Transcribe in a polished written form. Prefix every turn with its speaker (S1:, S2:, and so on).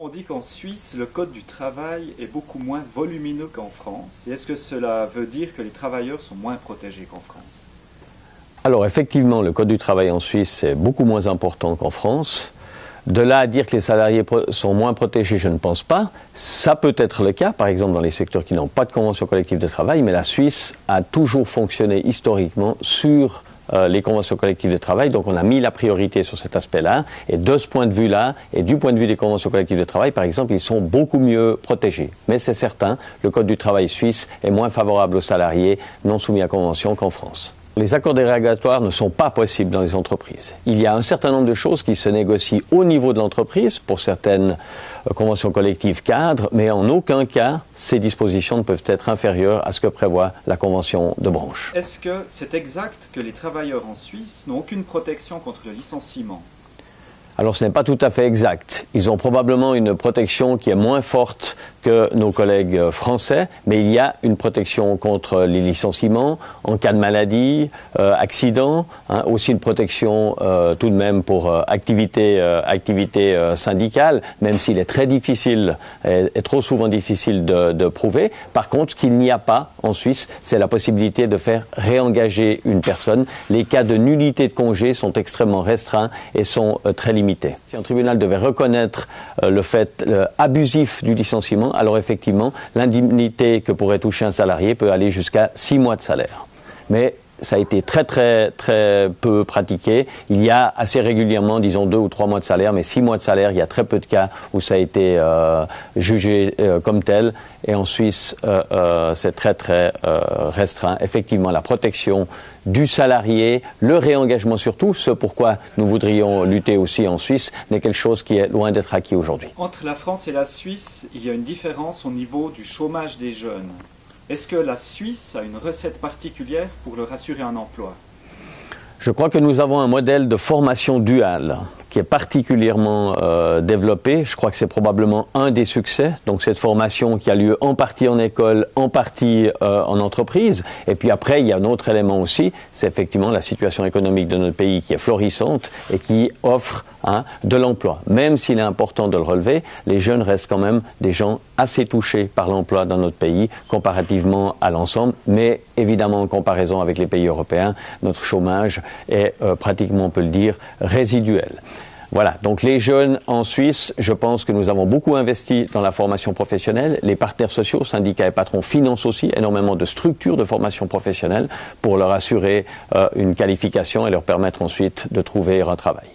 S1: On dit qu'en Suisse, le code du travail est beaucoup moins volumineux qu'en France. Et est-ce que cela veut dire que les travailleurs sont moins protégés qu'en France?
S2: Alors effectivement, le code du travail en Suisse est beaucoup moins important qu'en France. De là à dire que les salariés sont moins protégés, je ne pense pas. Ça peut être le cas, par exemple dans les secteurs qui n'ont pas de convention collective de travail, mais la Suisse a toujours fonctionné historiquement sur les conventions collectives de travail, donc on a mis la priorité sur cet aspect-là, et de ce point de vue-là, et du point de vue des conventions collectives de travail, par exemple, ils sont beaucoup mieux protégés. Mais c'est certain, le Code du travail suisse est moins favorable aux salariés non soumis à convention qu'en France. Les accords dérogatoires ne sont pas possibles dans les entreprises. Il y a un certain nombre de choses qui se négocient au niveau de l'entreprise pour certaines conventions collectives cadres, mais en aucun cas, ces dispositions ne peuvent être inférieures à ce que prévoit la convention de branche.
S1: Est-ce que c'est exact que les travailleurs en Suisse n'ont aucune protection contre le licenciement?
S2: Alors ce n'est pas tout à fait exact. Ils ont probablement une protection qui est moins forte que nos collègues français, mais il y a une protection contre les licenciements en cas de maladie, accident, aussi une protection tout de même pour activité syndicale, même s'il est très difficile et trop souvent difficile de prouver. Par contre, ce qu'il n'y a pas en Suisse, c'est la possibilité de faire réengager une personne. Les cas de nullité de congé sont extrêmement restreints et sont très limités. Si un tribunal devait reconnaître le fait abusif du licenciement, alors effectivement, l'indemnité que pourrait toucher un salarié peut aller jusqu'à 6 mois de salaire. Mais ça a été très peu pratiqué. Il y a assez régulièrement, disons 2 ou 3 mois de salaire, mais 6 mois de salaire, il y a très peu de cas où ça a été jugé comme tel. Et en Suisse, c'est très restreint. Effectivement, la protection du salarié, le réengagement surtout, ce pourquoi nous voudrions lutter aussi en Suisse, n'est quelque chose qui est loin d'être acquis aujourd'hui.
S1: Entre la France et la Suisse, il y a une différence au niveau du chômage des jeunes. Est-ce que la Suisse a une recette particulière pour leur assurer un emploi?
S2: Je crois que nous avons un modèle de formation duale qui est particulièrement développé. Je crois que c'est probablement un des succès. Donc cette formation qui a lieu en partie en école, en partie en entreprise. Et puis après, il y a un autre élément aussi, c'est effectivement la situation économique de notre pays qui est florissante et qui offre de l'emploi. Même s'il est important de le relever, les jeunes restent quand même des gens assez touchés par l'emploi dans notre pays comparativement à l'ensemble. Mais évidemment, en comparaison avec les pays européens, notre chômage est pratiquement, on peut le dire, résiduel. Voilà, donc les jeunes en Suisse, je pense que nous avons beaucoup investi dans la formation professionnelle. Les partenaires sociaux, syndicats et patrons financent aussi énormément de structures de formation professionnelle pour leur assurer une qualification et leur permettre ensuite de trouver un travail.